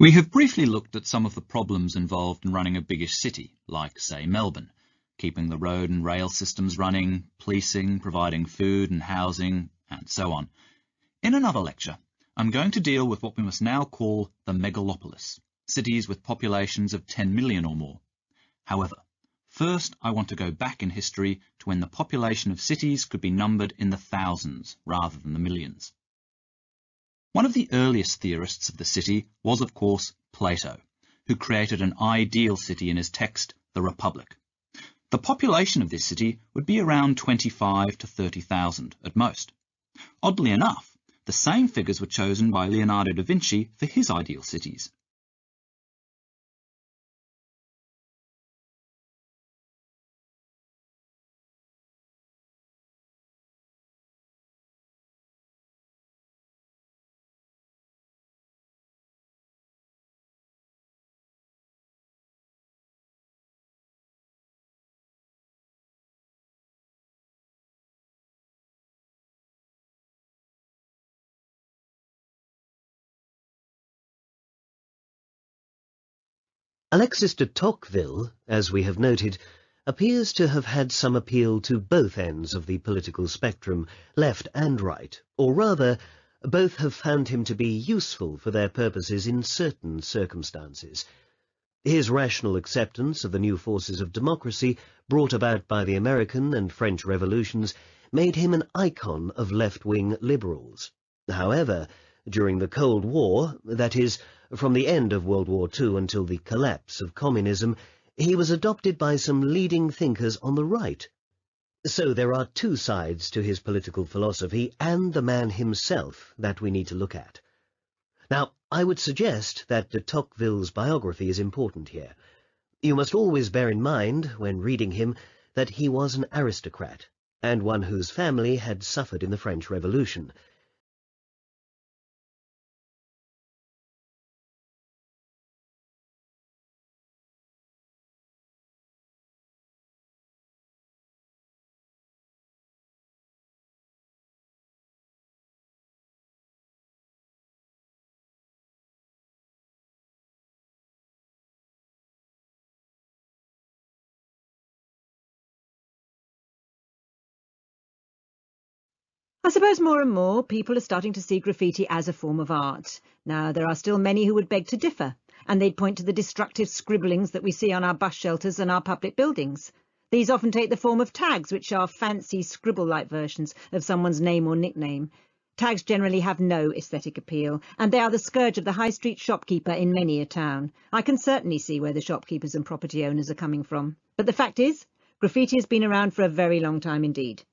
We have briefly looked at some of the problems involved in running a biggish city, like, say, Melbourne, keeping the road and rail systems running, policing, providing food and housing, and so on. In another lecture, I'm going to deal with what we must now call the megalopolis, cities with populations of 10 million or more. However, first I want to go back in history to when the population of cities could be numbered in the thousands rather than the millions. One of the earliest theorists of the city was, of course, Plato, who created an ideal city in his text, The Republic. The population of this city would be around 25 to 30,000 at most. Oddly enough, the same figures were chosen by Leonardo da Vinci for his ideal cities. Alexis de Tocqueville, as we have noted, appears to have had some appeal to both ends of the political spectrum, left and right, or rather, both have found him to be useful for their purposes in certain circumstances. His rational acceptance of the new forces of democracy brought about by the American and French revolutions made him an icon of left-wing liberals. However, during the Cold War, that is, from the end of World War II until the collapse of communism, he was adopted by some leading thinkers on the right. So there are two sides to his political philosophy and the man himself that we need to look at. Now, I would suggest that de Tocqueville's biography is important here. You must always bear in mind, when reading him, that he was an aristocrat, and one whose family had suffered in the French Revolution. I suppose more and more people are starting to see graffiti as a form of art. Now, there are still many who would beg to differ, and they'd point to the destructive scribblings that we see on our bus shelters and our public buildings. These often take the form of tags, which are fancy scribble-like versions of someone's name or nickname. Tags generally have no aesthetic appeal, and they are the scourge of the high street shopkeeper in many a town. I can certainly see where the shopkeepers and property owners are coming from. But the fact is, graffiti has been around for a very long time indeed.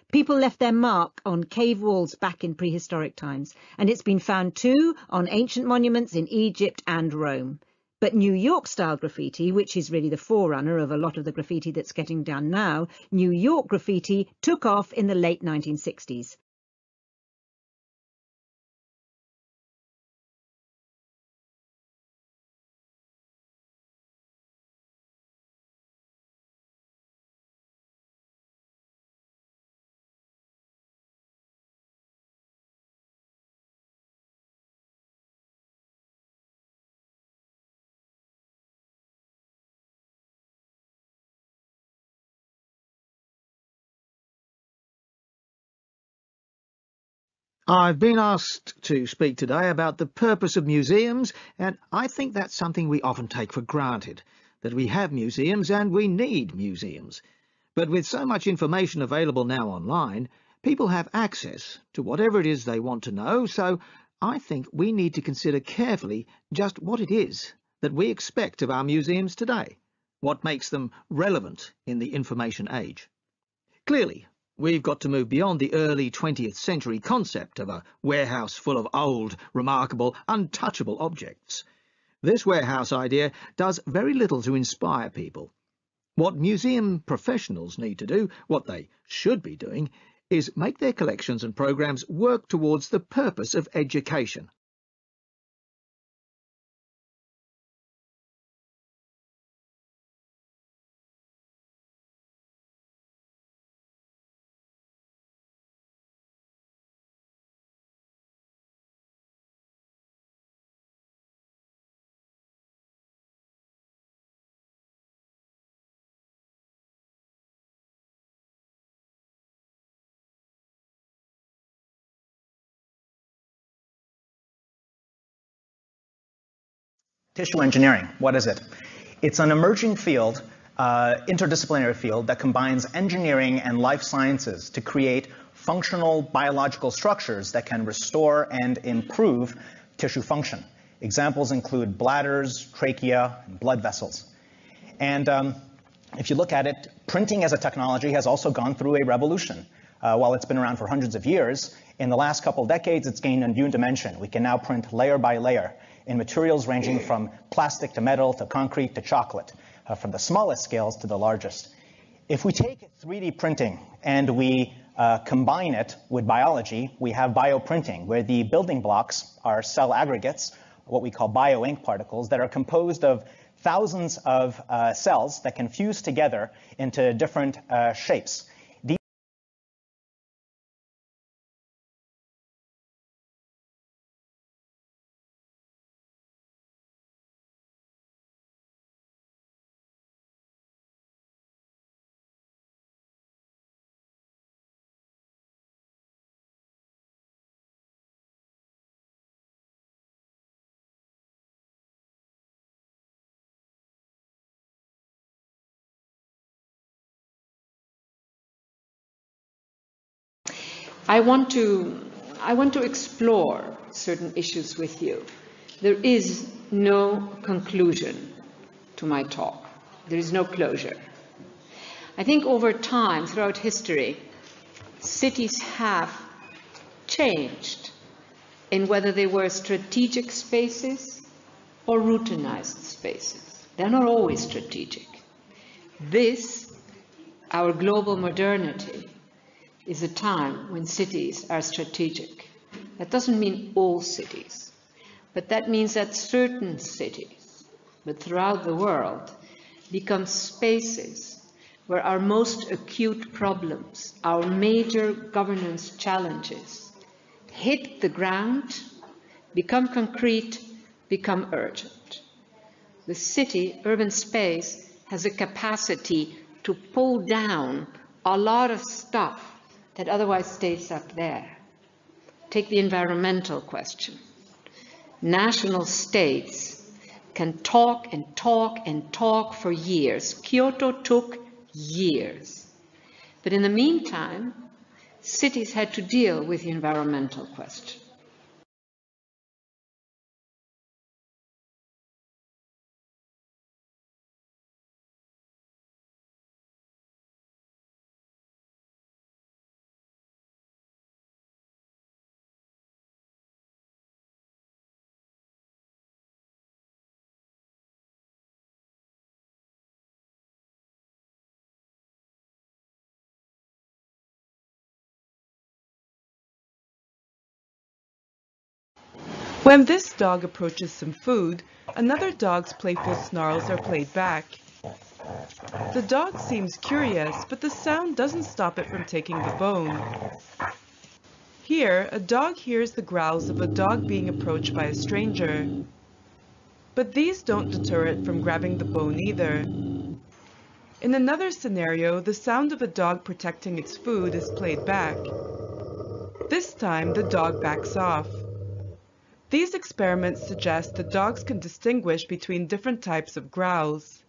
People left their mark on cave walls back in prehistoric times, and it's been found too on ancient monuments in Egypt and Rome. But New York-style graffiti, which is really the forerunner of a lot of the graffiti that's getting done now, New York graffiti took off in the late 1960s. I've been asked to speak today about the purpose of museums, and I think that's something we often take for granted, that we have museums and we need museums. But with so much information available now online, people have access to whatever it is they want to know, so I think we need to consider carefully just what it is that we expect of our museums today, what makes them relevant in the information age. Clearly, we've got to move beyond the early 20th century concept of a warehouse full of old, remarkable, untouchable objects. This warehouse idea does very little to inspire people. What museum professionals need to do, what they should be doing, is make their collections and programs work towards the purpose of education. Tissue engineering, what is it? It's an emerging field, interdisciplinary field that combines engineering and life sciences to create functional biological structures that can restore and improve tissue function. Examples include bladders, trachea, and blood vessels. And if you look at it, printing as a technology has also gone through a revolution. While it's been around for hundreds of years, in the last couple decades, it's gained a new dimension. We can now print layer by layer in materials ranging from plastic to metal to concrete to chocolate, from the smallest scales to the largest. If we take 3D printing and we combine it with biology, we have bioprinting, where the building blocks are cell aggregates, what we call bioink particles, that are composed of thousands of cells that can fuse together into different shapes. I want to explore certain issues with you. There is no conclusion to my talk. There is no closure. I think over time, throughout history, cities have changed in whether they were strategic spaces or routinized spaces. They're not always strategic. This, our global modernity, is a time when cities are strategic. That doesn't mean all cities, but that means that certain cities, but throughout the world, become spaces where our most acute problems, our major governance challenges, hit the ground, become concrete, become urgent. The city, urban space, has a capacity to pull down a lot of stuff that otherwise stays up there. Take the environmental question. National states can talk and talk and talk for years. Kyoto took years. But in the meantime, cities had to deal with the environmental question. When this dog approaches some food, another dog's playful snarls are played back. The dog seems curious, but the sound doesn't stop it from taking the bone. Here, a dog hears the growls of a dog being approached by a stranger. But these don't deter it from grabbing the bone either. In another scenario, the sound of a dog protecting its food is played back. This time, the dog backs off. These experiments suggest that dogs can distinguish between different types of growls.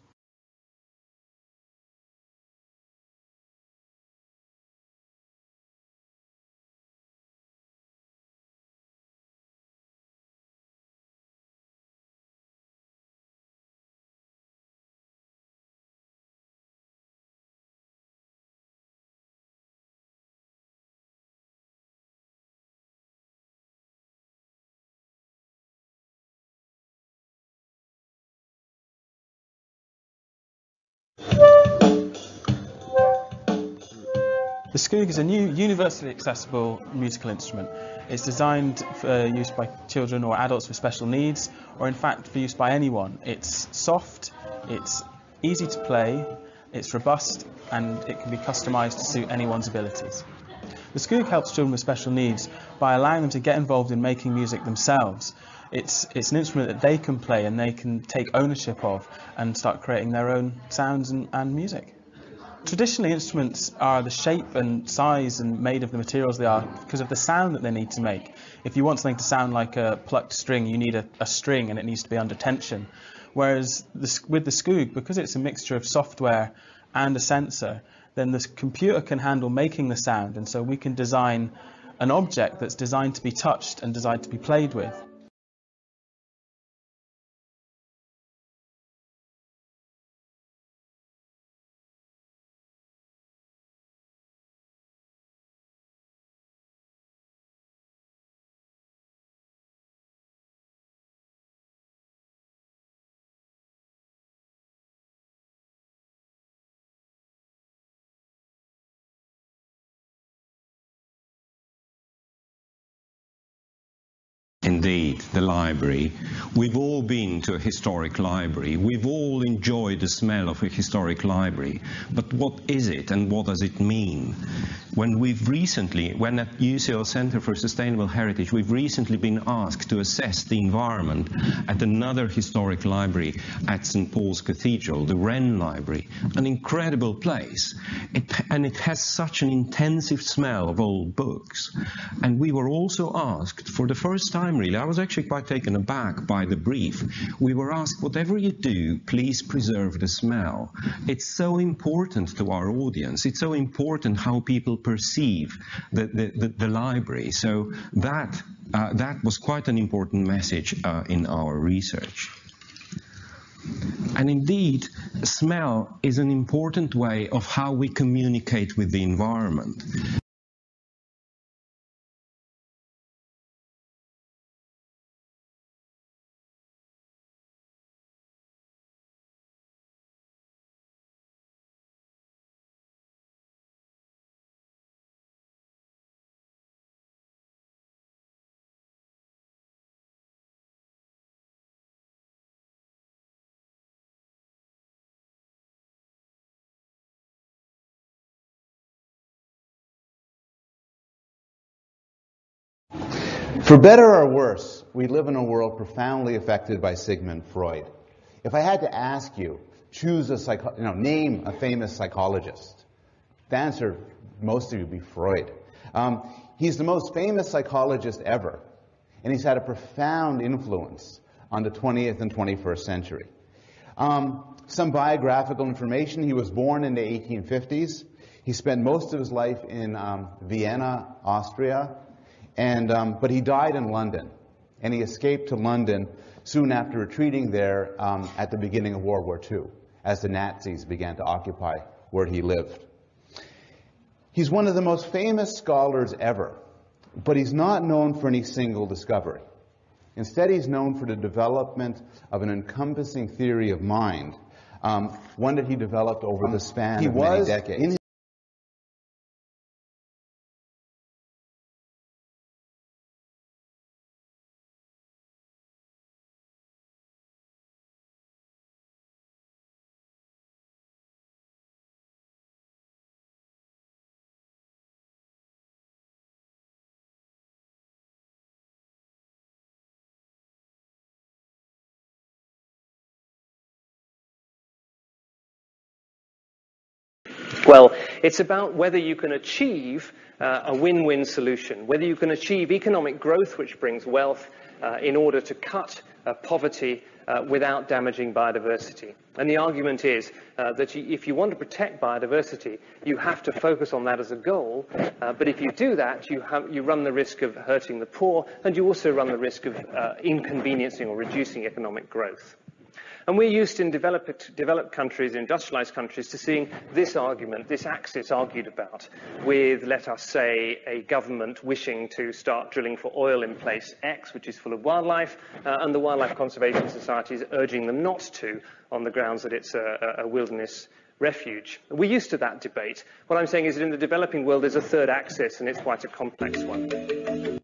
The skoog is a new universally accessible musical instrument. It's designed for use by children or adults with special needs, or in fact for use by anyone. It's soft, it's easy to play, it's robust, and it can be customized to suit anyone's abilities. The skoog helps children with special needs by allowing them to get involved in making music themselves. It's an instrument that they can play and they can take ownership of and start creating their own sounds and music. Traditionally, instruments are the shape and size and made of the materials they are because of the sound that they need to make. If you want something to sound like a plucked string, you need a string and it needs to be under tension. Whereas with the Skoog, because it's a mixture of software and a sensor, then the computer can handle making the sound, and so we can design an object that's designed to be touched and designed to be played with. Indeed, the library. We've all been to a historic library. We've all enjoyed the smell of a historic library. But what is it and what does it mean? When at UCL Center for Sustainable Heritage, we've recently been asked to assess the environment at another historic library at St. Paul's Cathedral, the Wren Library, an incredible place. And it has such an intensive smell of old books. And we were also asked, for the first time really, I was actually quite taken aback by the brief. We were asked, whatever you do, please preserve the smell. It's so important to our audience. It's so important how people perceive the library. So that was quite an important message in our research. And indeed, smell is an important way of how we communicate with the environment. For better or worse, we live in a world profoundly affected by Sigmund Freud. If I had to ask you, name a famous psychologist, the answer, most of you, would be Freud. He's the most famous psychologist ever, and he's had a profound influence on the 20th and 21st century. Some biographical information: he was born in the 1850s. He spent most of his life in Vienna, Austria. But he died in London, and he escaped to London soon after retreating there at the beginning of World War II, as the Nazis began to occupy where he lived. He's one of the most famous scholars ever, but he's not known for any single discovery. Instead, he's known for the development of an encompassing theory of mind, one that he developed over the span of many decades. Well, it's about whether you can achieve a win-win solution, whether you can achieve economic growth which brings wealth in order to cut poverty without damaging biodiversity. And the argument is that if you want to protect biodiversity, you have to focus on that as a goal, but if you do that, you run the risk of hurting the poor, and you also run the risk of inconveniencing or reducing economic growth. And we're used in developed countries, industrialized countries, to seeing this argument, this axis argued about with, let us say, a government wishing to start drilling for oil in place X, which is full of wildlife, and the Wildlife Conservation Societies urging them not to on the grounds that it's a wilderness refuge. We're used to that debate. What I'm saying is that in the developing world, there's a third axis, and it's quite a complex one.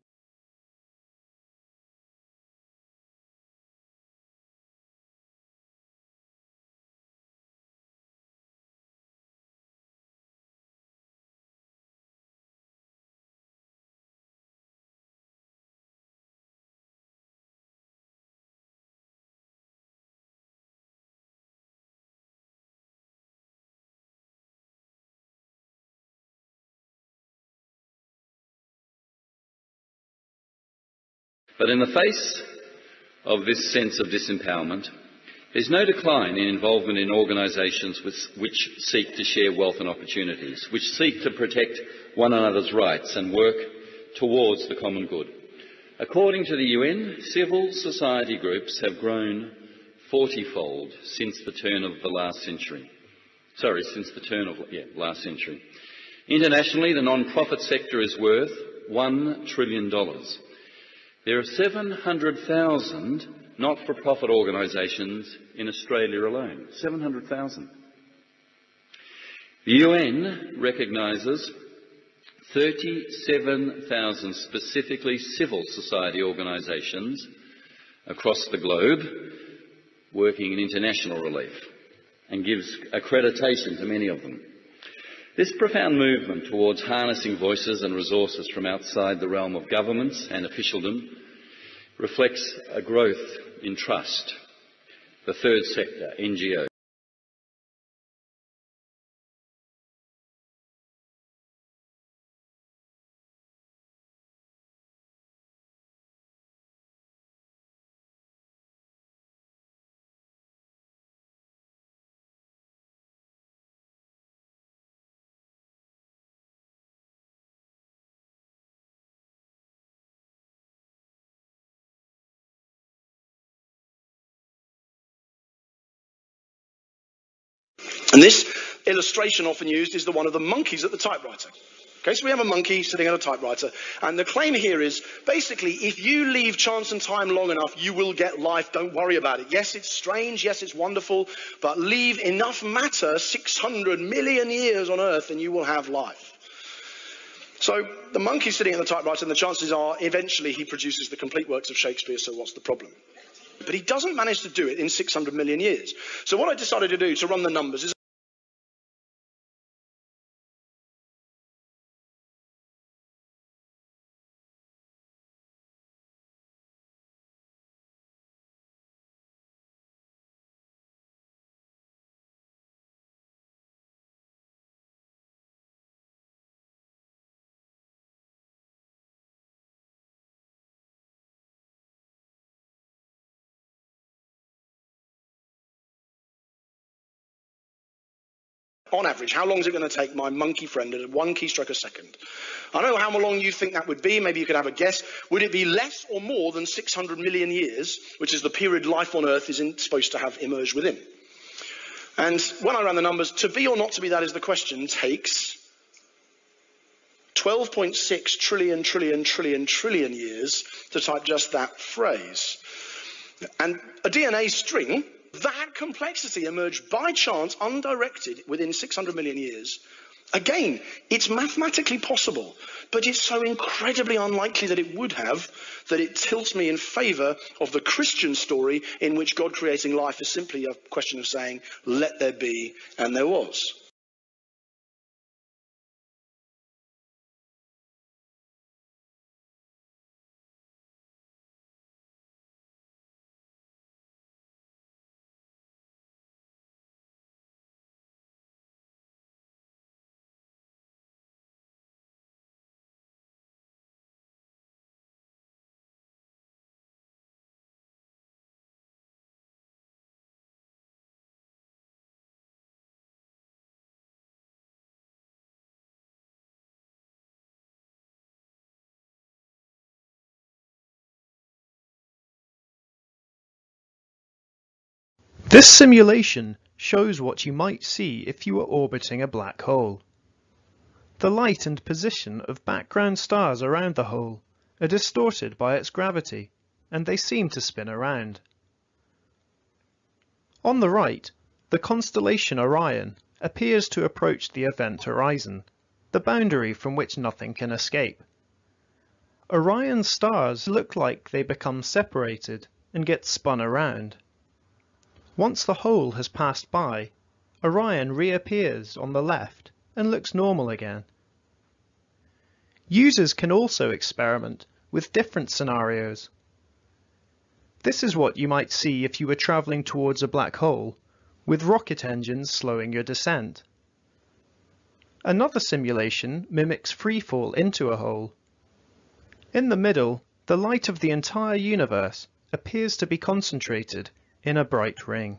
But in the face of this sense of disempowerment, there's no decline in involvement in organisations which seek to share wealth and opportunities, which seek to protect one another's rights and work towards the common good. According to the UN, civil society groups have grown 40-fold since the turn of the last century. Last century. Internationally, the non-profit sector is worth $1 trillion. There are 700,000 not-for-profit organisations in Australia alone. 700,000. The UN recognises 37,000 specifically civil society organisations across the globe working in international relief and gives accreditation to many of them. This profound movement towards harnessing voices and resources from outside the realm of governments and officialdom reflects a growth in trust. The third sector, NGOs. And this illustration often used is the one of the monkeys at the typewriter. Okay, so we have a monkey sitting at a typewriter, and the claim here is basically if you leave chance and time long enough, you will get life, don't worry about it. Yes, it's strange, yes, it's wonderful, but leave enough matter, 600 million years on Earth, and you will have life. So the monkey's sitting at the typewriter, and the chances are eventually he produces the complete works of Shakespeare, so what's the problem? But he doesn't manage to do it in 600 million years. So what I decided to do to run the numbers is on average, how long is it going to take my monkey friend at 1 keystroke a second? I don't know how long you think that would be. Maybe you could have a guess. Would it be less or more than 600 million years, which is the period life on Earth is supposed to have emerged within? And when I ran the numbers, to be or not to be, that is the question, takes 12.6 trillion years to type just that phrase. And a DNA string, that complexity emerged by chance, undirected, within 600 million years. Again, it's mathematically possible, but it's so incredibly unlikely that it would have, that it tilts me in favour of the Christian story in which God creating life is simply a question of saying, let there be, and there was. This simulation shows what you might see if you were orbiting a black hole. The light and position of background stars around the hole are distorted by its gravity, and they seem to spin around. On the right, the constellation Orion appears to approach the event horizon, the boundary from which nothing can escape. Orion's stars look like they become separated and get spun around. Once the hole has passed by, Orion reappears on the left and looks normal again. Users can also experiment with different scenarios. This is what you might see if you were travelling towards a black hole, with rocket engines slowing your descent. Another simulation mimics freefall into a hole. In the middle, The light of the entire universe appears to be concentrated in a bright ring.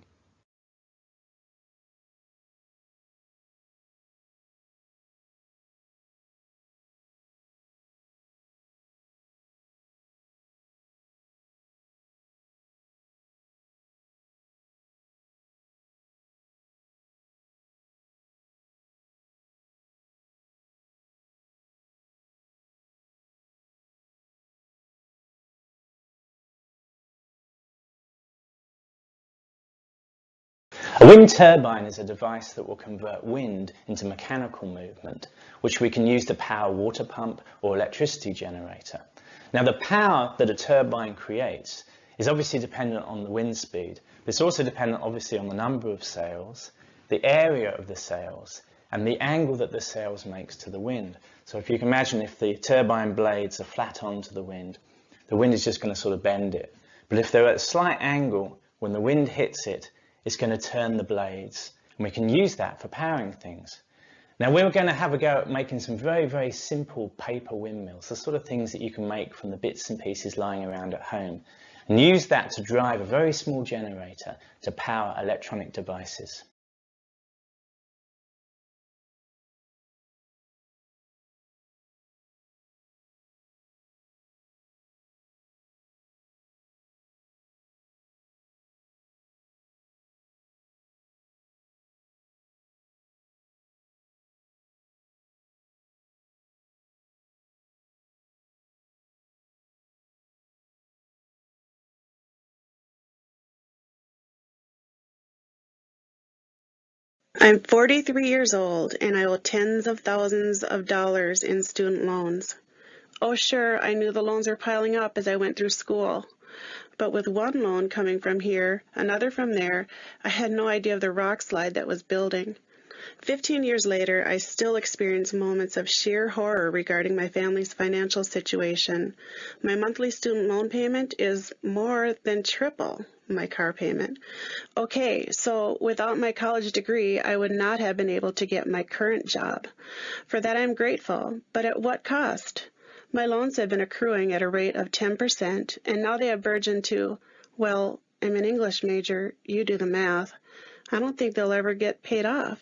A wind turbine is a device that will convert wind into mechanical movement, which we can use to power a water pump or electricity generator. Now, the power that a turbine creates is obviously dependent on the wind speed, but it's also dependent obviously on the number of sails, the area of the sails, and the angle that the sails makes to the wind. So if you can imagine, if the turbine blades are flat onto the wind is just going to sort of bend it. But if they're at a slight angle, when the wind hits it, it's going to turn the blades, and we can use that for powering things. Now, we're going to have a go at making some very, very simple paper windmills, the sort of things that you can make from the bits and pieces lying around at home, and use that to drive a very small generator to power electronic devices. I'm 43 years old and I owe tens of thousands of dollars in student loans. Oh sure, I knew the loans were piling up as I went through school. But with one loan coming from here, another from there, I had no idea of the rock slide that was building. 15 years later, I still experience moments of sheer horror regarding my family's financial situation. My monthly student loan payment is more than triple my car payment. Okay, so without my college degree, I would not have been able to get my current job. For that, I'm grateful, but at what cost? My loans have been accruing at a rate of 10%, and now they have burgeoned to, well, I'm an English major, you do the math. I don't think they'll ever get paid off.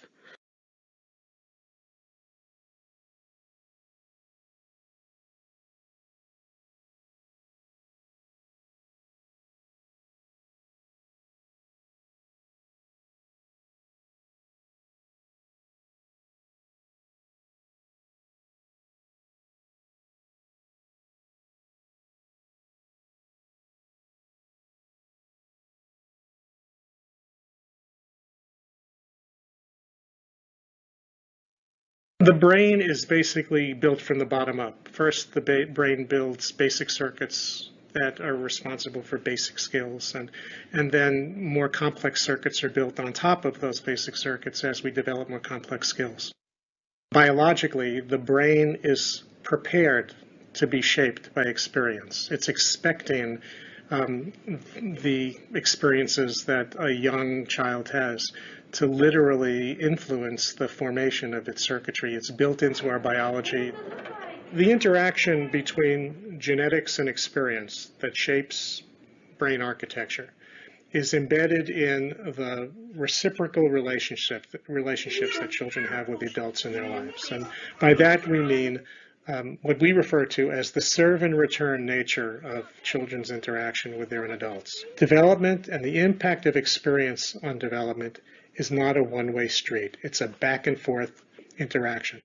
The brain is basically built from the bottom up. First, the brain builds basic circuits that are responsible for basic skills, and then more complex circuits are built on top of those basic circuits as we develop more complex skills. Biologically, the brain is prepared to be shaped by experience. It's expecting the experiences that a young child has to literally influence the formation of its circuitry. It's built into our biology. The interaction between genetics and experience that shapes brain architecture is embedded in the reciprocal relationships that children have with adults in their lives. And by that we mean what we refer to as the serve and return nature of children's interaction with their adults. Development and the impact of experience on development is not a one-way street. It's a back and forth interaction.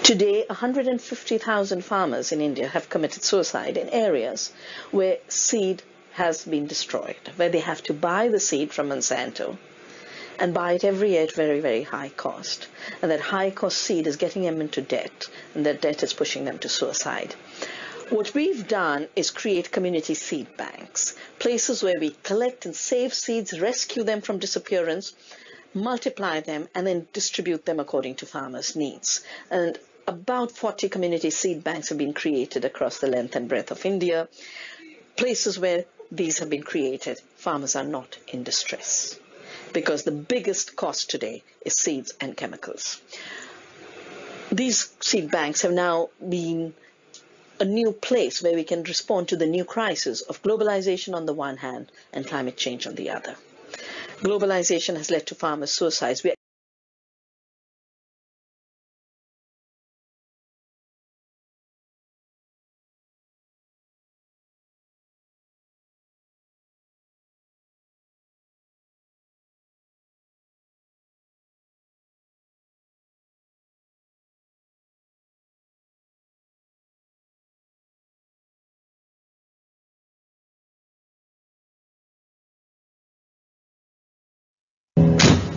Today, 150,000 farmers in India have committed suicide in areas where seed has been destroyed, where they have to buy the seed from Monsanto and buy it every year at very, very high cost. And that high cost seed is getting them into debt, and that debt is pushing them to suicide. What we've done is create community seed banks, places where we collect and save seeds, rescue them from disappearance, multiply them, and then distribute them according to farmers' needs. And about 40 community seed banks have been created across the length and breadth of India. Places where these have been created, farmers are not in distress, because the biggest cost today is seeds and chemicals. These seed banks have now been a new place where we can respond to the new crisis of globalization on the one hand and climate change on the other. Globalization has led to farmers' suicides.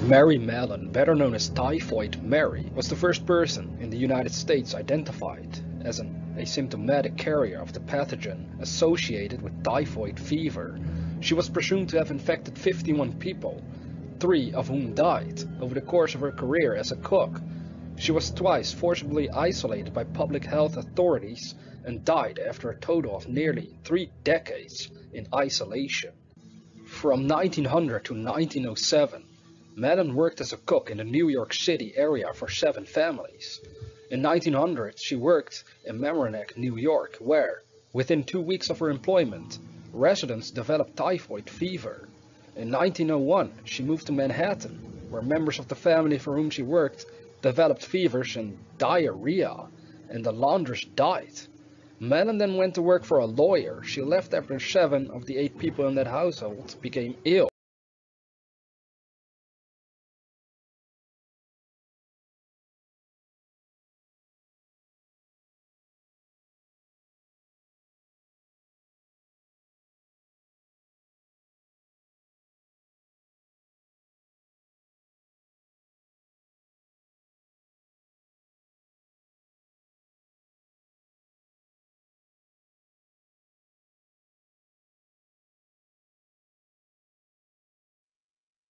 Mary Mallon, better known as Typhoid Mary, was the first person in the United States identified as an asymptomatic carrier of the pathogen associated with typhoid fever. She was presumed to have infected 51 people, 3 of whom died over the course of her career as a cook. She was twice forcibly isolated by public health authorities and died after a total of nearly 3 decades in isolation. From 1900 to 1907, Mallon worked as a cook in the New York City area for 7 families. In 1900, she worked in Mamaroneck, New York, where, within 2 weeks of her employment, residents developed typhoid fever. In 1901, she moved to Manhattan, where members of the family for whom she worked developed fevers and diarrhea, and the laundress died. Mallon then went to work for a lawyer. She left after 7 of the 8 people in that household became ill.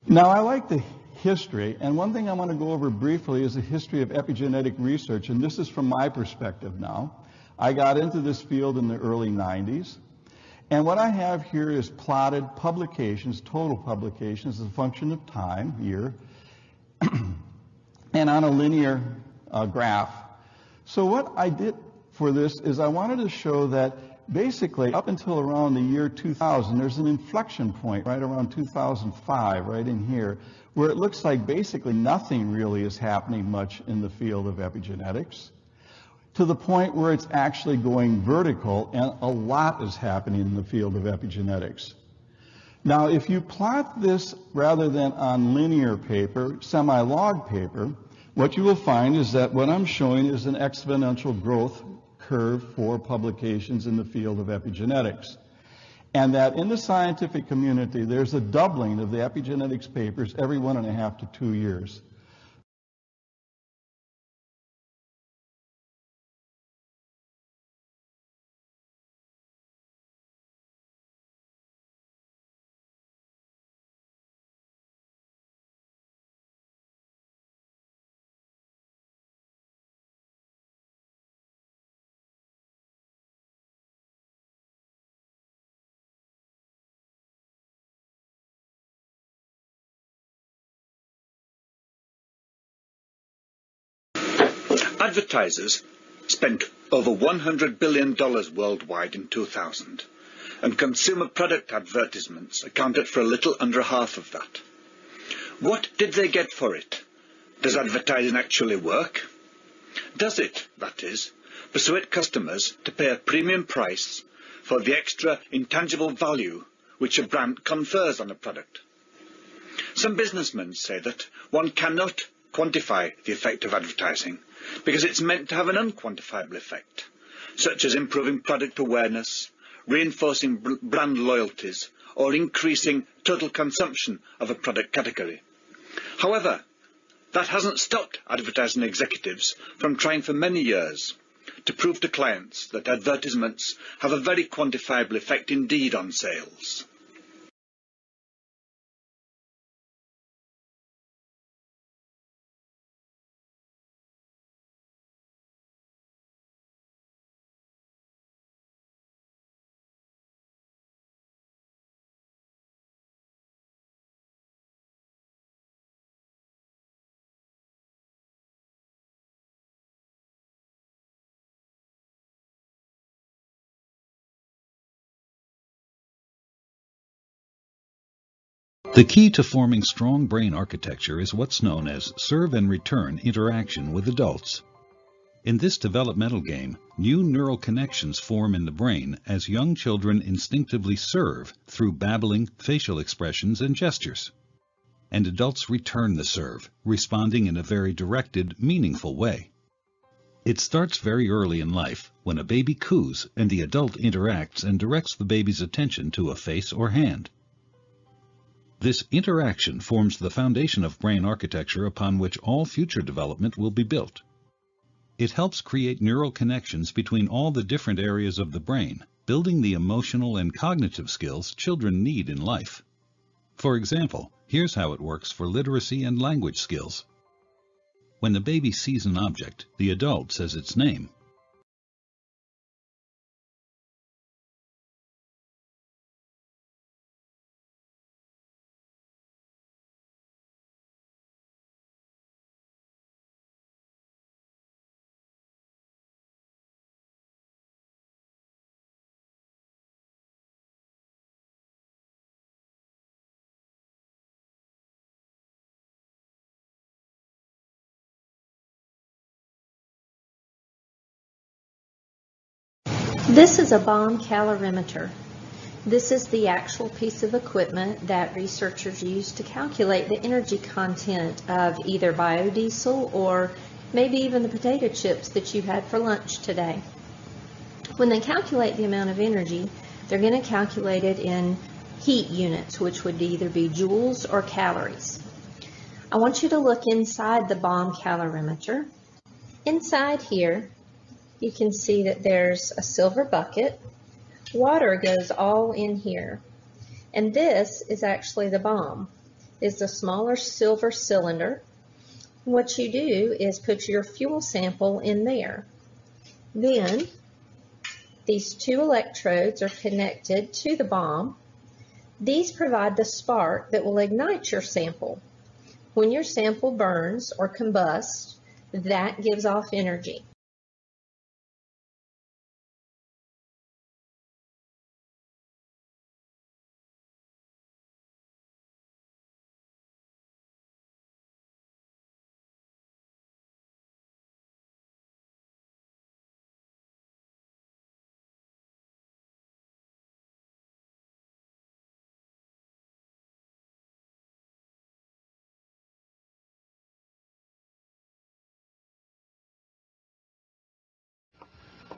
Now, I like the history, and one thing I want to go over briefly is the history of epigenetic research, and this is from my perspective now. I got into this field in the early 90s, and what I have here is plotted publications, total publications, as a function of time, year, and on a linear graph. So what I did for this is I wanted to show that basically, up until around the year 2000, there's an inflection point right around 2005, right in here, where it looks like basically nothing really is happening much in the field of epigenetics, to the point where it's actually going vertical, and a lot is happening in the field of epigenetics. Now, if you plot this rather than on linear paper, semi-log paper, what you will find is that what I'm showing is an exponential growth curve for publications in the field of epigenetics. And that in the scientific community, there's a doubling of the epigenetics papers every 1.5 to 2 years. Advertisers spent over $100 billion worldwide in 2000, and consumer product advertisements accounted for a little under half of that. What did they get for it? Does advertising actually work? Does it, that is, persuade customers to pay a premium price for the extra intangible value which a brand confers on a product? Some businessmen say that one cannot quantify the effect of advertising because it's meant to have an unquantifiable effect, such as improving product awareness, reinforcing brand loyalties, or increasing total consumption of a product category. However, that hasn't stopped advertising executives from trying for many years to prove to clients that advertisements have a very quantifiable effect indeed on sales. The key to forming strong brain architecture is what's known as serve and return interaction with adults. In this developmental game, new neural connections form in the brain as young children instinctively serve through babbling, facial expressions, and gestures. And adults return the serve, responding in a very directed, meaningful way. It starts very early in life, when a baby coos and the adult interacts and directs the baby's attention to a face or hand. This interaction forms the foundation of brain architecture upon which all future development will be built. It helps create neural connections between all the different areas of the brain, building the emotional and cognitive skills children need in life. For example, here's how it works for literacy and language skills. When the baby sees an object, the adult says its name. This is a bomb calorimeter. This is the actual piece of equipment that researchers use to calculate the energy content of either biodiesel or maybe even the potato chips that you had for lunch today. When they calculate the amount of energy, they're going to calculate it in heat units, which would either be joules or calories. I want you to look inside the bomb calorimeter. Inside here, you can see that there's a silver bucket. Water goes all in here. And this is actually the bomb. It's a smaller silver cylinder. What you do is put your fuel sample in there. Then these two electrodes are connected to the bomb. These provide the spark that will ignite your sample. When your sample burns or combusts, that gives off energy.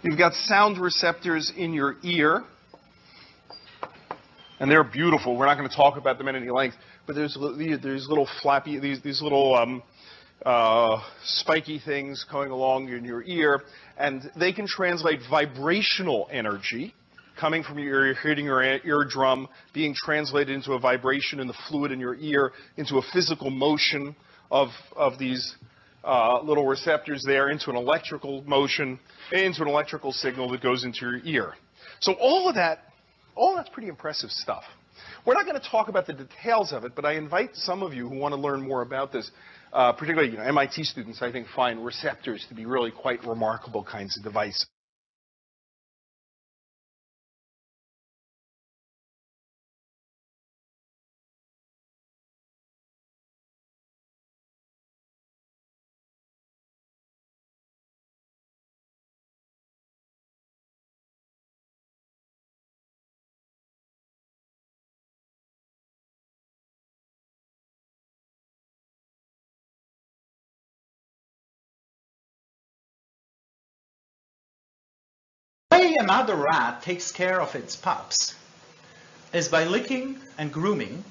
You've got sound receptors in your ear, and they're beautiful. We're not going to talk about them at any length, but there's little flappy, these little spiky things going along in your ear, and they can translate vibrational energy coming from your ear, hitting your eardrum, being translated into a vibration in the fluid in your ear, into a physical motion of these little receptors there, into an electrical motion, into an electrical signal that goes into your ear. So all that's pretty impressive stuff. We're not going to talk about the details of it, but I invite some of you who want to learn more about this, particularly MIT students, I think, find receptors to be really quite remarkable kinds of devices. The way a mother rat takes care of its pups is by licking and grooming,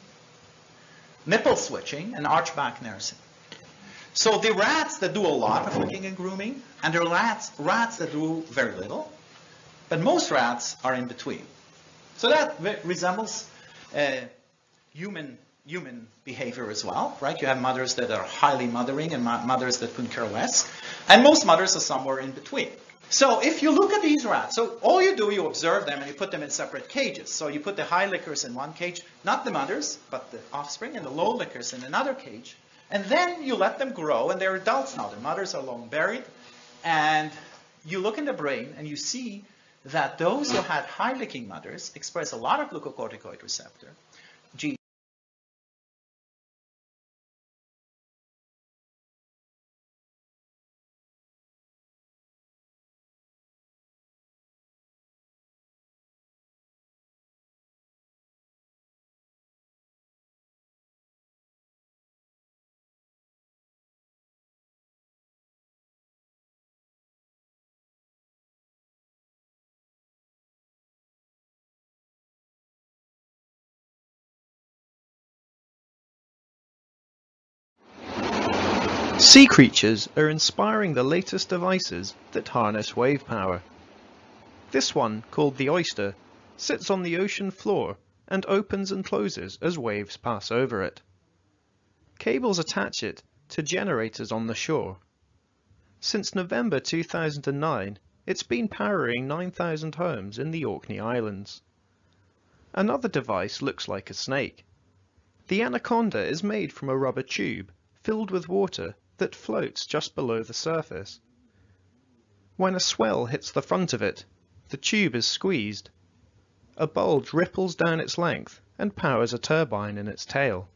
nipple switching, and archback nursing. So the rats that do a lot of licking and grooming, and there are rats that do very little, but most rats are in between. So that resembles human behavior as well, right? You have mothers that are highly mothering and mothers that couldn't care less, and most mothers are somewhere in between. So if you look at these rats, so all you do, you observe them and you put them in separate cages. So you put the high lickers in one cage, not the mothers, but the offspring, and the low lickers in another cage. And then you let them grow, and they're adults now. The mothers are long buried. And you look in the brain, and you see that those who had high licking mothers express a lot of glucocorticoid receptor genes. Sea creatures are inspiring the latest devices that harness wave power. This one, called the oyster, sits on the ocean floor and opens and closes as waves pass over it. Cables attach it to generators on the shore. Since November 2009, it's been powering 9,000 homes in the Orkney Islands. Another device looks like a snake. The anaconda is made from a rubber tube filled with water that floats just below the surface. When a swell hits the front of it, the tube is squeezed. A bulge ripples down its length and powers a turbine in its tail.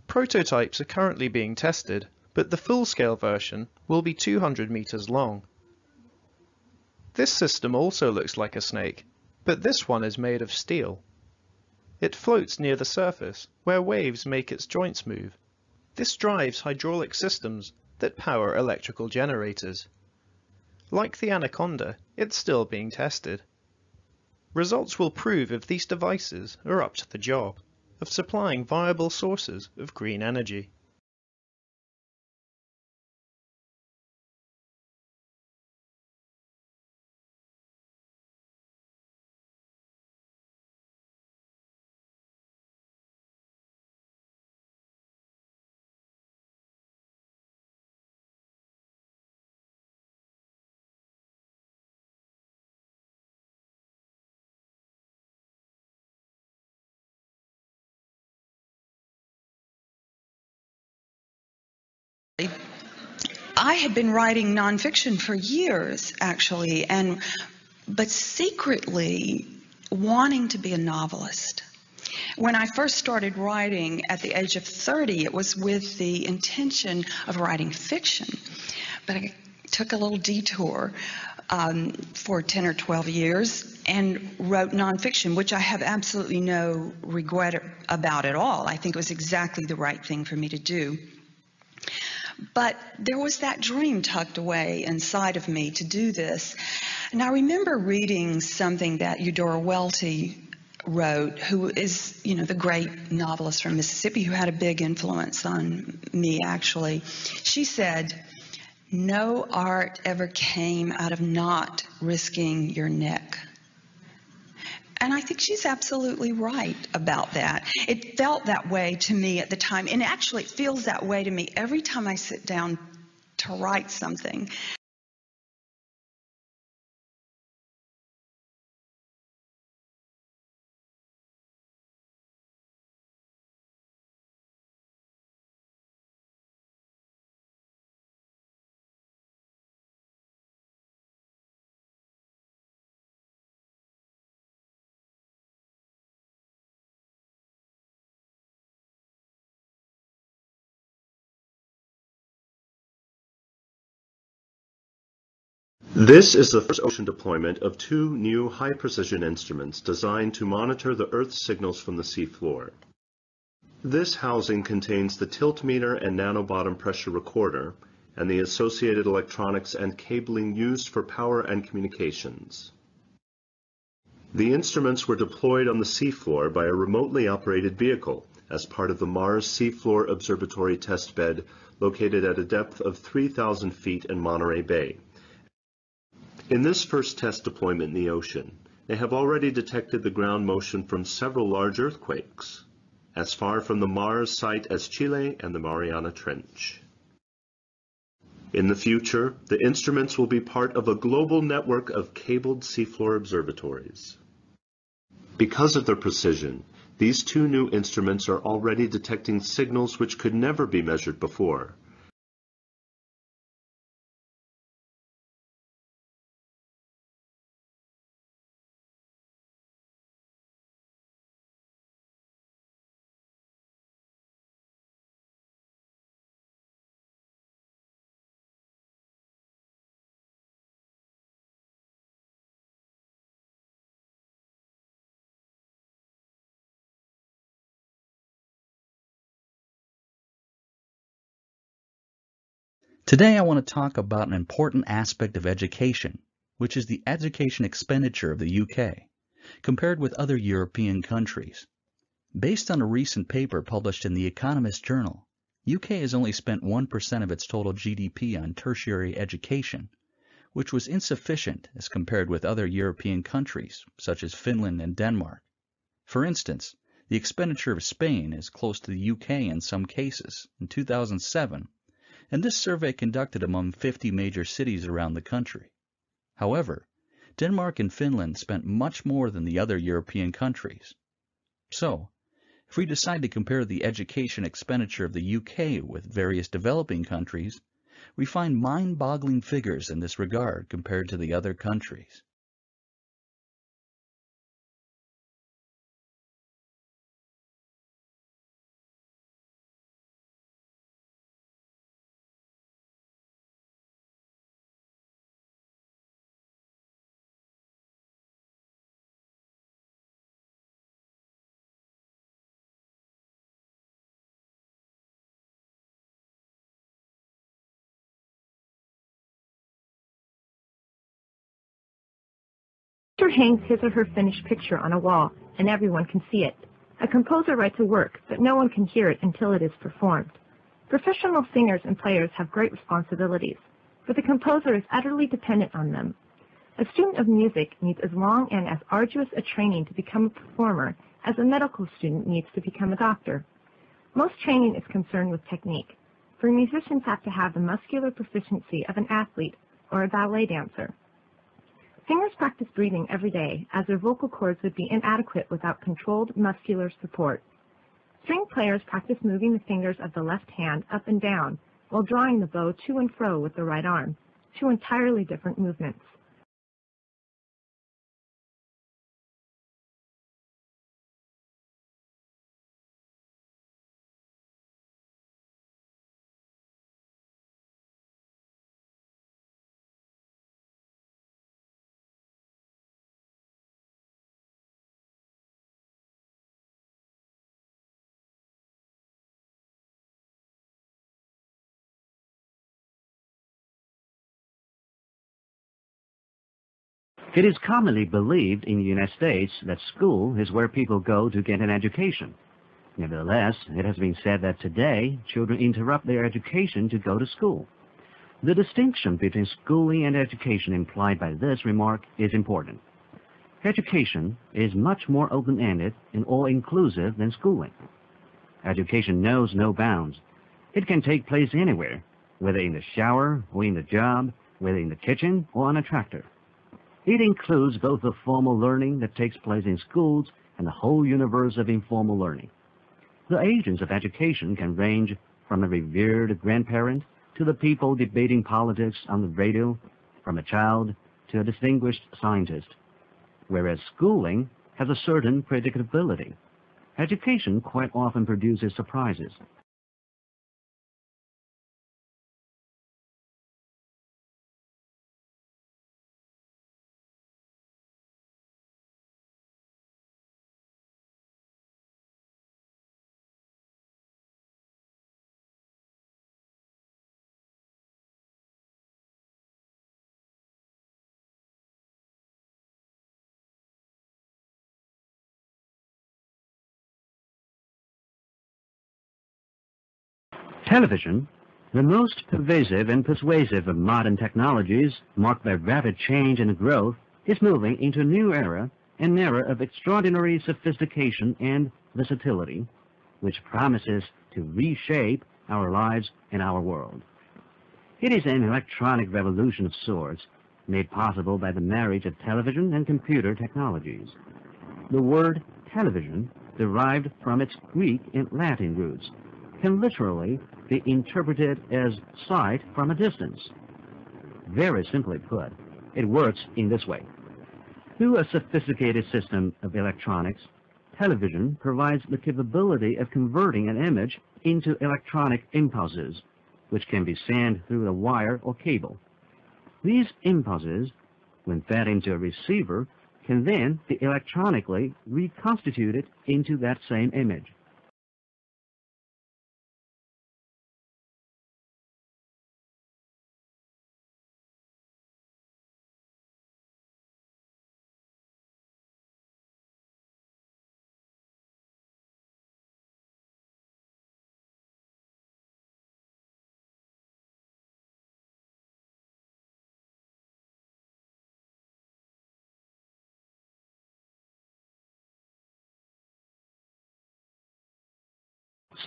Prototypes are currently being tested, but the full-scale version will be 200 meters long. This system also looks like a snake, but this one is made of steel. It floats near the surface, where waves make its joints move. This drives hydraulic systems that power electrical generators. Like the anaconda, it's still being tested. Results will prove if these devices are up to the job of supplying viable sources of green energy. I had been writing nonfiction for years, actually, but secretly wanting to be a novelist. When I first started writing at the age of 30, it was with the intention of writing fiction. But I took a little detour for 10 or 12 years and wrote nonfiction, which I have absolutely no regret about at all. I think it was exactly the right thing for me to do. But there was that dream tucked away inside of me to do this. And I remember reading something that Eudora Welty wrote, who is, the great novelist from Mississippi who had a big influence on me, actually. She said, "No art ever came out of not risking your neck." And I think she's absolutely right about that. It felt that way to me at the time, and actually it feels that way to me every time I sit down to write something. This is the first ocean deployment of 2 new high-precision instruments designed to monitor the Earth's signals from the seafloor. This housing contains the tiltmeter and nanobottom pressure recorder and the associated electronics and cabling used for power and communications. The instruments were deployed on the seafloor by a remotely operated vehicle as part of the Mars Seafloor Observatory testbed located at a depth of 3,000 feet in Monterey Bay. In this first test deployment in the ocean, they have already detected the ground motion from several large earthquakes, as far from the Mars site as Chile and the Mariana Trench. In the future, the instruments will be part of a global network of cabled seafloor observatories. Because of their precision, these two new instruments are already detecting signals which could never be measured before. Today I want to talk about an important aspect of education, which is the education expenditure of the UK, compared with other European countries. Based on a recent paper published in The Economist Journal, UK has only spent 1% of its total GDP on tertiary education, which was insufficient as compared with other European countries, such as Finland and Denmark. For instance, the expenditure of Spain is close to the UK in some cases. In 2007, and this survey conducted among 50 major cities around the country. However, Denmark and Finland spent much more than the other European countries. So, if we decide to compare the education expenditure of the UK with various developing countries, we find mind-boggling figures in this regard compared to the other countries. A painter hangs his or her finished picture on a wall, and everyone can see it. A composer writes a work, but no one can hear it until it is performed. Professional singers and players have great responsibilities, but the composer is utterly dependent on them. A student of music needs as long and as arduous a training to become a performer as a medical student needs to become a doctor. Most training is concerned with technique, for musicians have to have the muscular proficiency of an athlete or a ballet dancer. Singers practice breathing every day, as their vocal cords would be inadequate without controlled muscular support. String players practice moving the fingers of the left hand up and down while drawing the bow to and fro with the right arm, two entirely different movements. It is commonly believed in the United States that school is where people go to get an education. Nevertheless, it has been said that today, children interrupt their education to go to school. The distinction between schooling and education implied by this remark is important. Education is much more open-ended and all-inclusive than schooling. Education knows no bounds. It can take place anywhere, whether in the shower or in the job, whether in the kitchen or on a tractor. It includes both the formal learning that takes place in schools and the whole universe of informal learning. The agents of education can range from a revered grandparent to the people debating politics on the radio, from a child to a distinguished scientist. Whereas schooling has a certain predictability, education quite often produces surprises. Television, the most pervasive and persuasive of modern technologies, marked by rapid change and growth, is moving into a new era, an era of extraordinary sophistication and versatility, which promises to reshape our lives and our world. It is an electronic revolution of sorts, made possible by the marriage of television and computer technologies. The word television, derived from its Greek and Latin roots, can literally be interpreted as sight from a distance. Very simply put, it works in this way. Through a sophisticated system of electronics, television provides the capability of converting an image into electronic impulses, which can be sent through a wire or cable. These impulses, when fed into a receiver, can then be electronically reconstituted into that same image.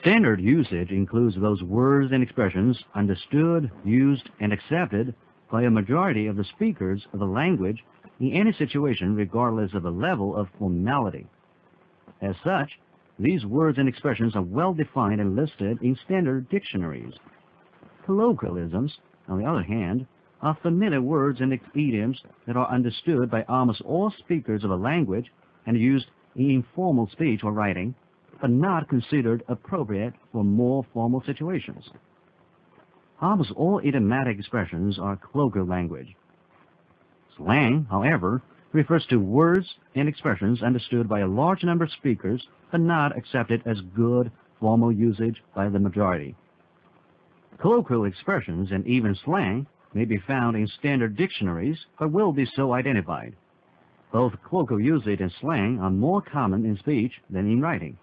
Standard usage includes those words and expressions understood, used, and accepted by a majority of the speakers of a language in any situation regardless of the level of formality. As such, these words and expressions are well defined and listed in standard dictionaries. Colloquialisms, on the other hand, are familiar words and idioms that are understood by almost all speakers of a language and used in informal speech or writing, but not considered appropriate for more formal situations. Almost all idiomatic expressions are colloquial language. Slang, however, refers to words and expressions understood by a large number of speakers, but not accepted as good formal usage by the majority. Colloquial expressions and even slang may be found in standard dictionaries, but will be so identified. Both colloquial usage and slang are more common in speech than in writing.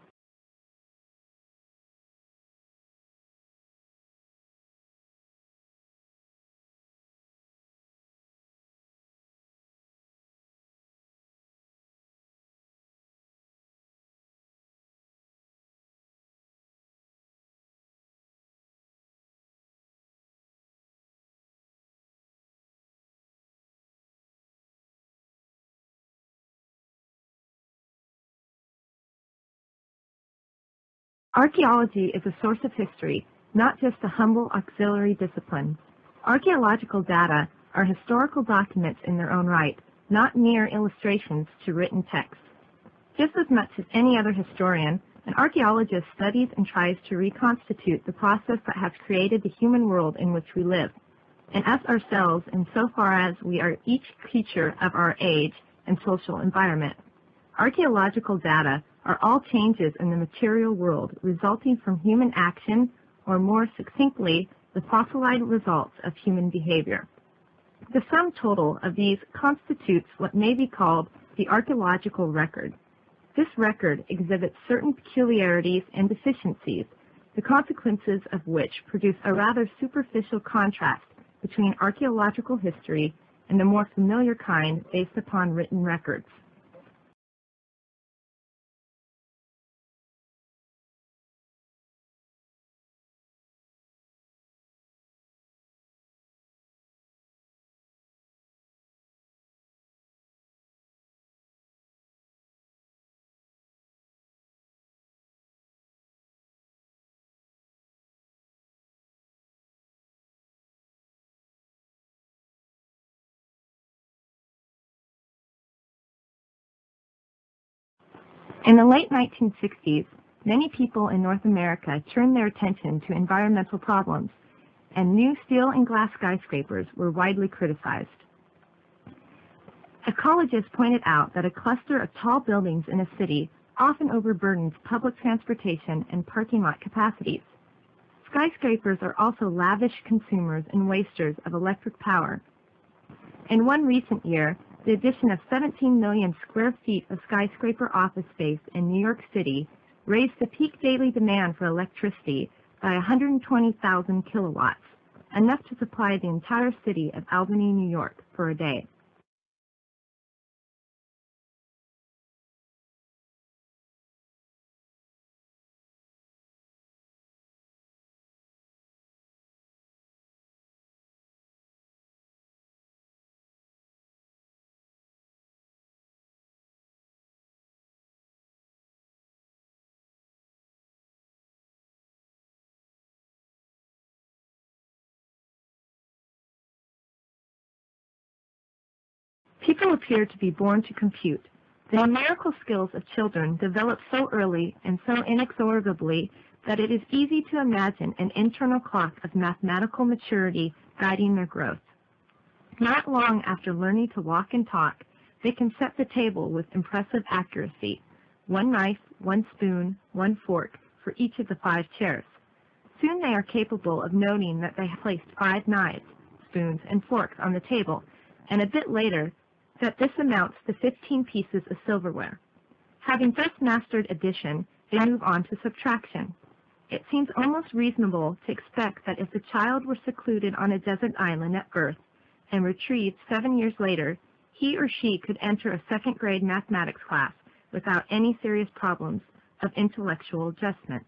Archaeology is a source of history, not just a humble auxiliary discipline. Archaeological data are historical documents in their own right, not mere illustrations to written text. Just as much as any other historian, an archaeologist studies and tries to reconstitute the process that has created the human world in which we live, and us ourselves insofar as we are each creature of our age and social environment. Archaeological data are all changes in the material world resulting from human action, or more succinctly, the fossilized results of human behavior. The sum total of these constitutes what may be called the archaeological record. This record exhibits certain peculiarities and deficiencies, the consequences of which produce a rather superficial contrast between archaeological history and the more familiar kind based upon written records. In the late 1960s, many people in North America turned their attention to environmental problems, and new steel and glass skyscrapers were widely criticized. Ecologists pointed out that a cluster of tall buildings in a city often overburdens public transportation and parking lot capacities. Skyscrapers are also lavish consumers and wasters of electric power. In one recent year, the addition of 17 million square feet of skyscraper office space in New York City raised the peak daily demand for electricity by 120,000 kilowatts, enough to supply the entire city of Albany, New York, for a day. People appear to be born to compute. The numerical skills of children develop so early and so inexorably that it is easy to imagine an internal clock of mathematical maturity guiding their growth. Not long after learning to walk and talk, they can set the table with impressive accuracy. 1 knife, 1 spoon, 1 fork for each of the 5 chairs. Soon they are capable of noting that they have placed 5 knives, spoons, and forks on the table, and a bit later that this amounts to 15 pieces of silverware. Having first mastered addition, they move on to subtraction. It seems almost reasonable to expect that if the child were secluded on a desert island at birth and retrieved 7 years later, he or she could enter a second-grade mathematics class without any serious problems of intellectual adjustment.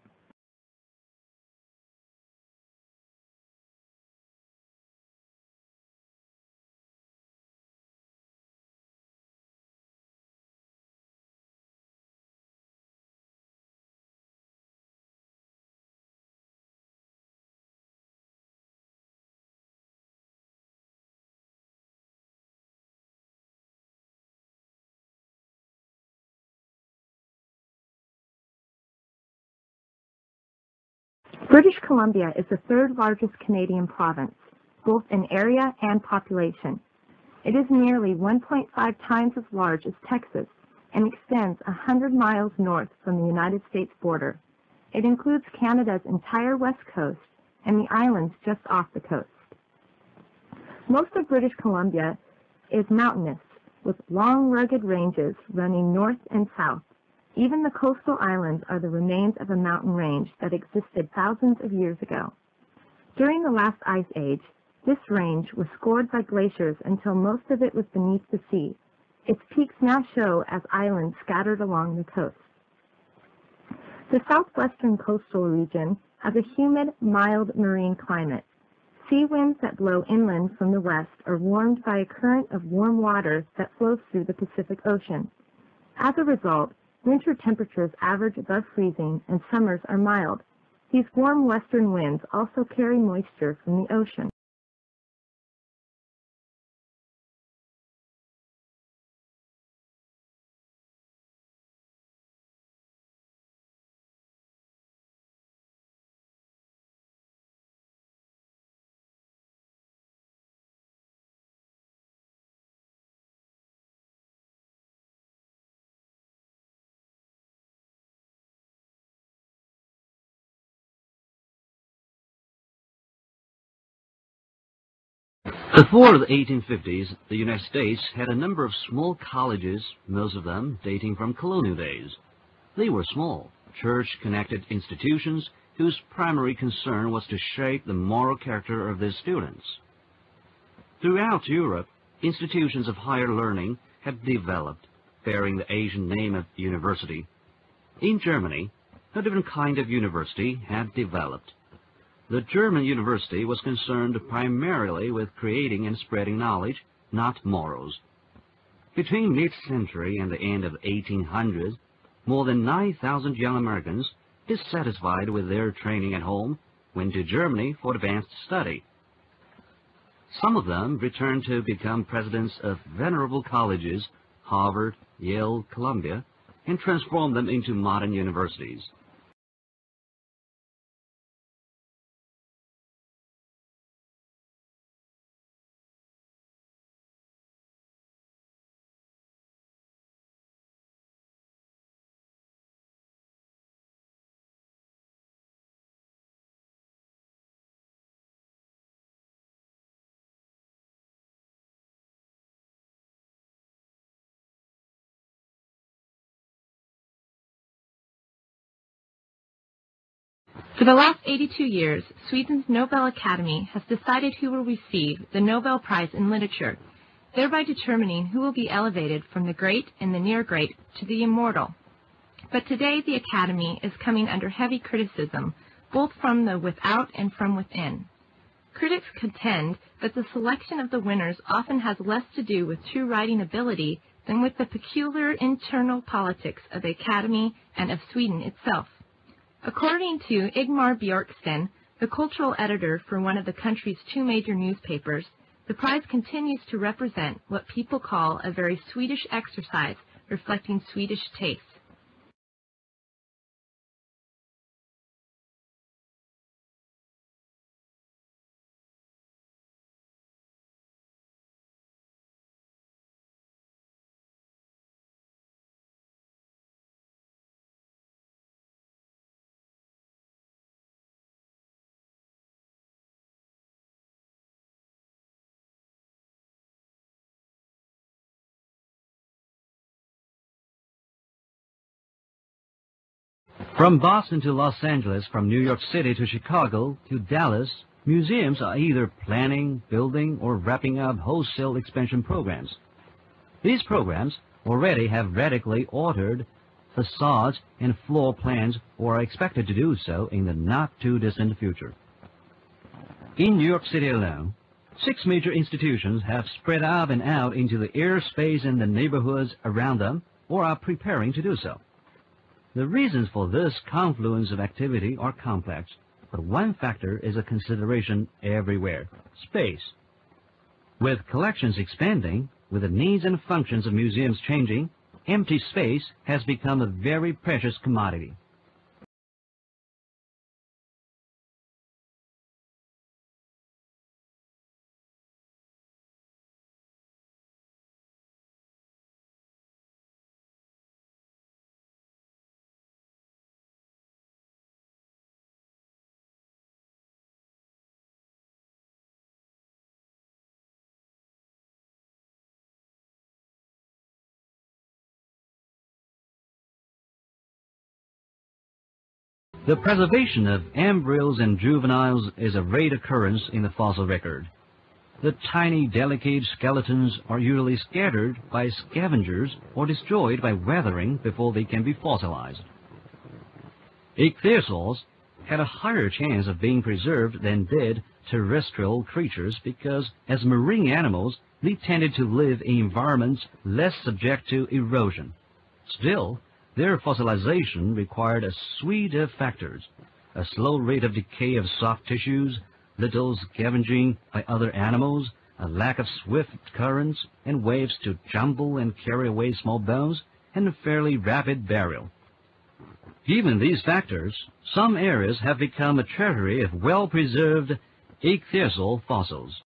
British Columbia is the 3rd largest Canadian province, both in area and population. It is nearly 1.5 times as large as Texas and extends 100 miles north from the United States border. It includes Canada's entire west coast and the islands just off the coast. Most of British Columbia is mountainous, with long, rugged ranges running north and south. Even the coastal islands are the remains of a mountain range that existed thousands of years ago. During the last ice age, this range was scored by glaciers until most of it was beneath the sea. Its peaks now show as islands scattered along the coast. The southwestern coastal region has a humid, mild marine climate. Sea winds that blow inland from the west are warmed by a current of warm water that flows through the Pacific Ocean. As a result, winter temperatures average above freezing and summers are mild. These warm western winds also carry moisture from the ocean. Before the 1850s, the United States had a number of small colleges, most of them dating from colonial days. They were small, church-connected institutions whose primary concern was to shape the moral character of their students. Throughout Europe, institutions of higher learning had developed, bearing the Asian name of university. In Germany, a different kind of university had developed. The German university was concerned primarily with creating and spreading knowledge, not morals. Between mid-century and the end of 1800, more than 9,000 young Americans, dissatisfied with their training at home, went to Germany for advanced study. Some of them returned to become presidents of venerable colleges, Harvard, Yale, Columbia, and transformed them into modern universities. For the last 82 years, Sweden's Nobel Academy has decided who will receive the Nobel Prize in Literature, thereby determining who will be elevated from the great and the near great to the immortal. But today the Academy is coming under heavy criticism, both from the without and from within. Critics contend that the selection of the winners often has less to do with true writing ability than with the peculiar internal politics of the Academy and of Sweden itself. According to Igmar Björksten, the cultural editor for one of the country's two major newspapers, the prize continues to represent what people call a very Swedish exercise reflecting Swedish taste. From Boston to Los Angeles, from New York City to Chicago to Dallas, museums are either planning, building, or wrapping up wholesale expansion programs. These programs already have radically altered facades and floor plans or are expected to do so in the not-too-distant future. In New York City alone, 6 major institutions have spread out and out into the airspace and the neighborhoods around them or are preparing to do so. The reasons for this confluence of activity are complex, but one factor is a consideration everywhere: space. With collections expanding, with the needs and functions of museums changing, empty space has become a very precious commodity. The preservation of embryos and juveniles is a rare occurrence in the fossil record. The tiny, delicate skeletons are usually scattered by scavengers or destroyed by weathering before they can be fossilized. Ichthyosaurs had a higher chance of being preserved than did terrestrial creatures because, as marine animals, they tended to live in environments less subject to erosion. Still, their fossilization required a suite of factors: a slow rate of decay of soft tissues, little scavenging by other animals, a lack of swift currents and waves to jumble and carry away small bones, and a fairly rapid burial. Given these factors, some areas have become a treasury of well-preserved ichthyosaur fossils.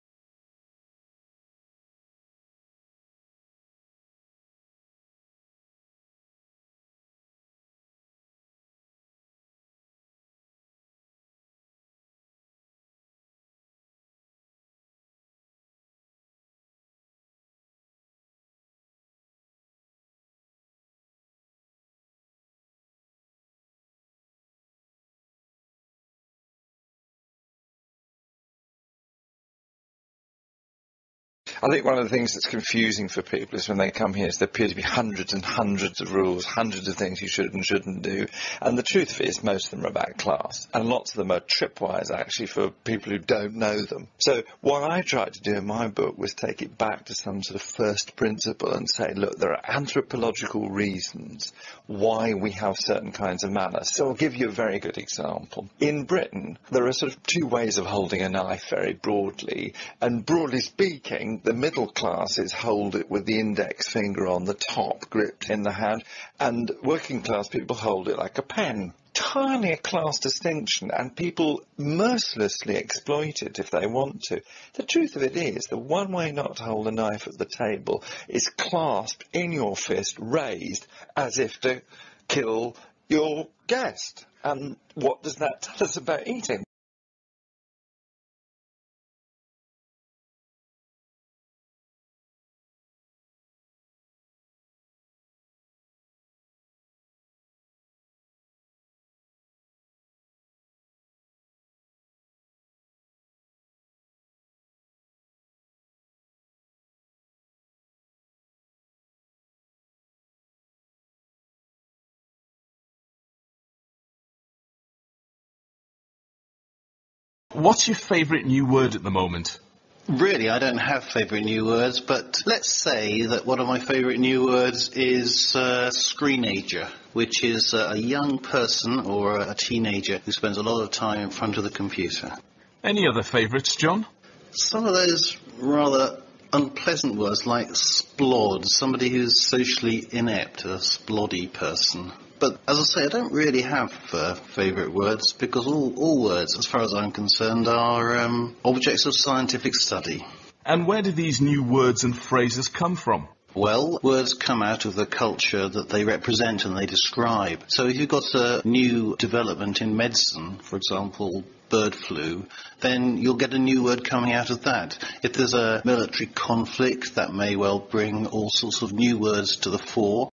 I think one of the things that's confusing for people is when they come here is there appear to be hundreds and hundreds of rules, hundreds of things you should and shouldn't do. And the truth of it is most of them are about class. And lots of them are tripwires, actually, for people who don't know them. So what I tried to do in my book was take it back to some sort of first principle and say, look, there are anthropological reasons why we have certain kinds of manners. So I'll give you a very good example. In Britain, there are sort of 2 ways of holding a knife very broadly. And broadly speaking, the middle classes hold it with the index finger on the top, gripped in the hand, and working class people hold it like a pen. Entirely a class distinction, and people mercilessly exploit it if they want to. The truth of it is, the one way not to hold a knife at the table is clasped in your fist, raised, as if to kill your guest. And what does that tell us about eating? What's your favourite new word at the moment? Really, I don't have favourite new words, but let's say that one of my favourite new words is screenager, which is a young person or a teenager who spends a lot of time in front of the computer. Any other favourites, John? Some of those rather unpleasant words like splod, somebody who's socially inept, a sploddy person. But as I say, I don't really have favourite words because all words, as far as I'm concerned, are objects of scientific study. And where do these new words and phrases come from? Well, words come out of the culture that they represent and they describe. So if you've got a new development in medicine, for example, bird flu, then you'll get a new word coming out of that. If there's a military conflict, that may well bring all sorts of new words to the fore.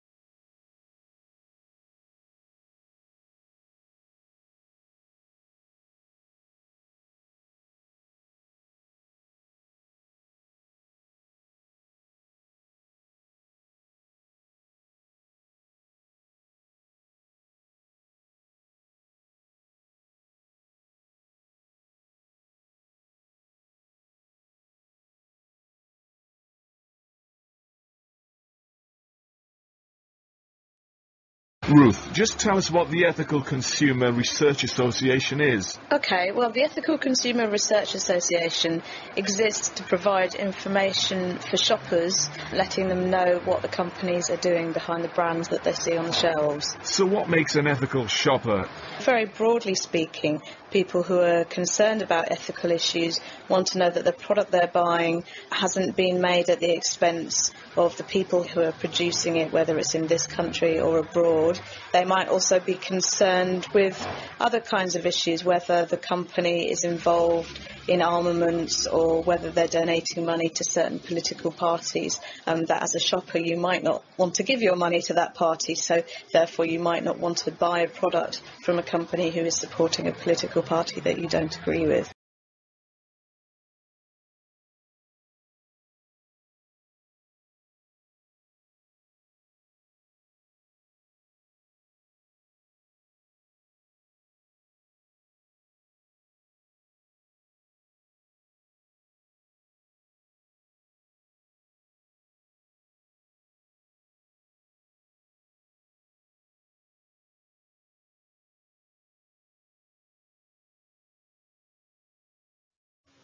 Ruth, just tell us what the Ethical Consumer Research Association is. Okay, well, the Ethical Consumer Research Association exists to provide information for shoppers, letting them know what the companies are doing behind the brands that they see on the shelves. So what makes an ethical shopper? Very broadly speaking, people who are concerned about ethical issues want to know that the product they're buying hasn't been made at the expense of the people who are producing it, whether it's in this country or abroad. They might also be concerned with other kinds of issues, whether the company is involved in armaments or whether they're donating money to certain political parties, that as a shopper you might not want to give your money to that party, so therefore you might not want to buy a product from a company who is supporting a political party that you don't agree with.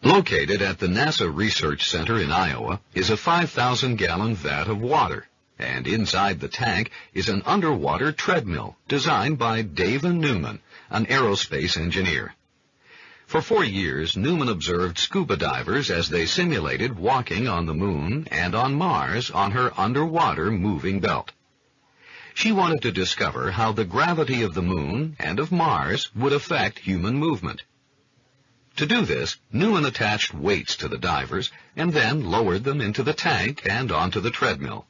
Located at the NASA Research Center in Iowa is a 5,000-gallon vat of water, and inside the tank is an underwater treadmill designed by Dave Newman, an aerospace engineer. For 4 years, Newman observed scuba divers as they simulated walking on the Moon and on Mars on her underwater moving belt. She wanted to discover how the gravity of the Moon and of Mars would affect human movement. To do this, Newman attached weights to the divers and then lowered them into the tank and onto the treadmill.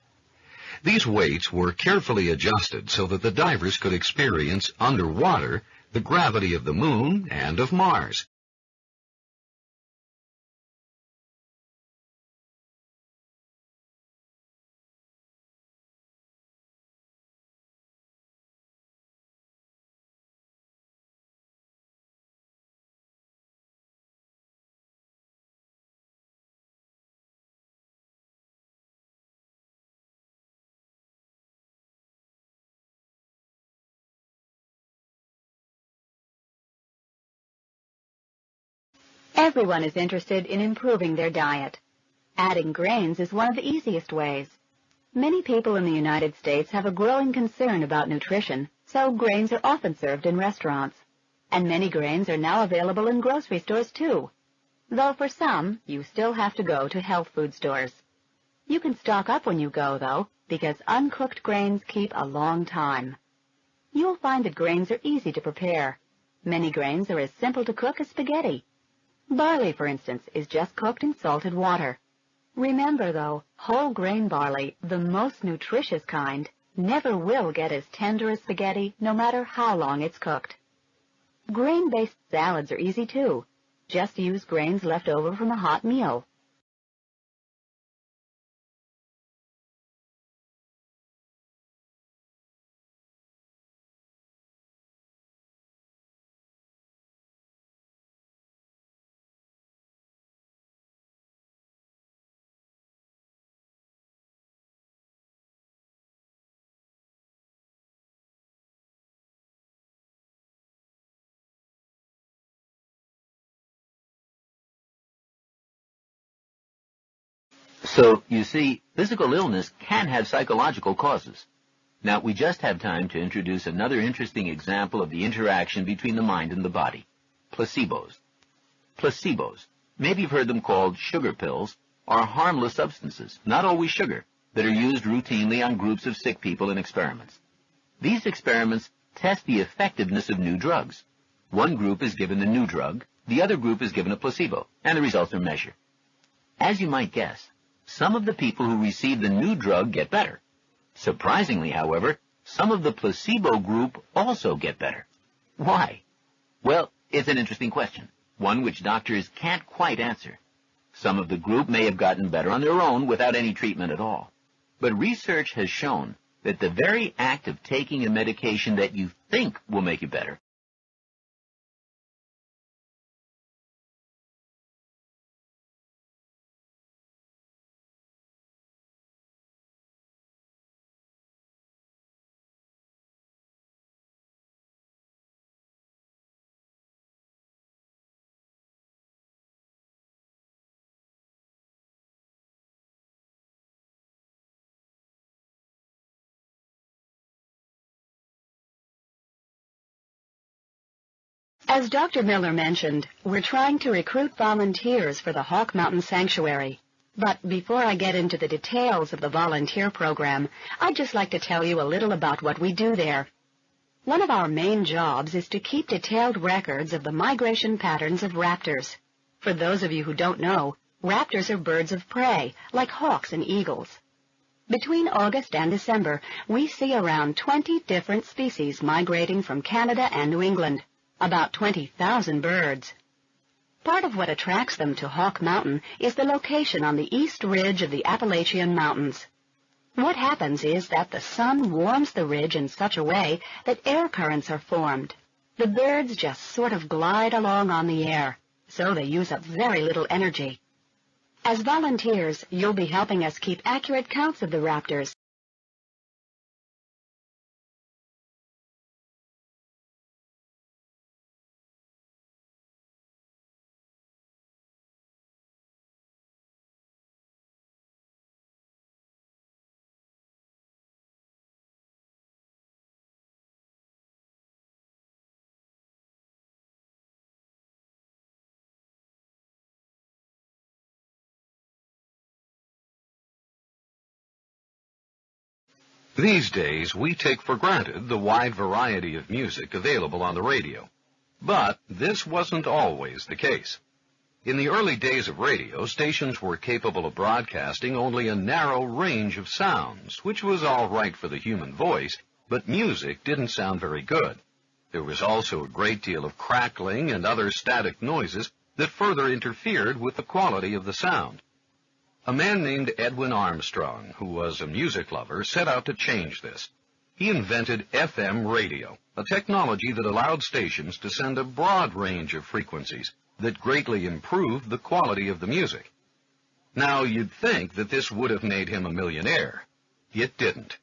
These weights were carefully adjusted so that the divers could experience underwater the gravity of the Moon and of Mars. Everyone is interested in improving their diet. Adding grains is one of the easiest ways. Many people in the United States have a growing concern about nutrition, so grains are often served in restaurants. And many grains are now available in grocery stores too. Though for some, you still have to go to health food stores. You can stock up when you go, though, because uncooked grains keep a long time. You'll find that grains are easy to prepare. Many grains are as simple to cook as spaghetti. Barley, for instance, is just cooked in salted water. Remember, though, whole grain barley, the most nutritious kind, never will get as tender as spaghetti, no matter how long it's cooked. Grain-based salads are easy, too. Just use grains left over from a hot meal. So, you see, physical illness can have psychological causes. Now, we just have time to introduce another interesting example of the interaction between the mind and the body. Placebos. Placebos, maybe you've heard them called sugar pills, are harmless substances, not always sugar, that are used routinely on groups of sick people in experiments. These experiments test the effectiveness of new drugs. One group is given the new drug, the other group is given a placebo, and the results are measured. As you might guess, some of the people who receive the new drug get better. Surprisingly, however, some of the placebo group also get better. Why? Well, it's an interesting question, one which doctors can't quite answer. Some of the group may have gotten better on their own without any treatment at all. But research has shown that the very act of taking a medication that you think will make you better As Dr. Miller mentioned, we're trying to recruit volunteers for the Hawk Mountain Sanctuary. But before I get into the details of the volunteer program, I'd just like to tell you a little about what we do there. One of our main jobs is to keep detailed records of the migration patterns of raptors. For those of you who don't know, raptors are birds of prey, like hawks and eagles. Between August and December, we see around 20 different species migrating from Canada and New England. About 20,000 birds. Part of what attracts them to Hawk Mountain is the location on the east ridge of the Appalachian Mountains. What happens is that the sun warms the ridge in such a way that air currents are formed. The birds just sort of glide along on the air, so they use up very little energy. As volunteers, you'll be helping us keep accurate counts of the raptors. These days, we take for granted the wide variety of music available on the radio. But this wasn't always the case. In the early days of radio, stations were capable of broadcasting only a narrow range of sounds, which was all right for the human voice, but music didn't sound very good. There was also a great deal of crackling and other static noises that further interfered with the quality of the sound. A man named Edwin Armstrong, who was a music lover, set out to change this. He invented FM radio, a technology that allowed stations to send a broad range of frequencies that greatly improved the quality of the music. Now, you'd think that this would have made him a millionaire. It didn't.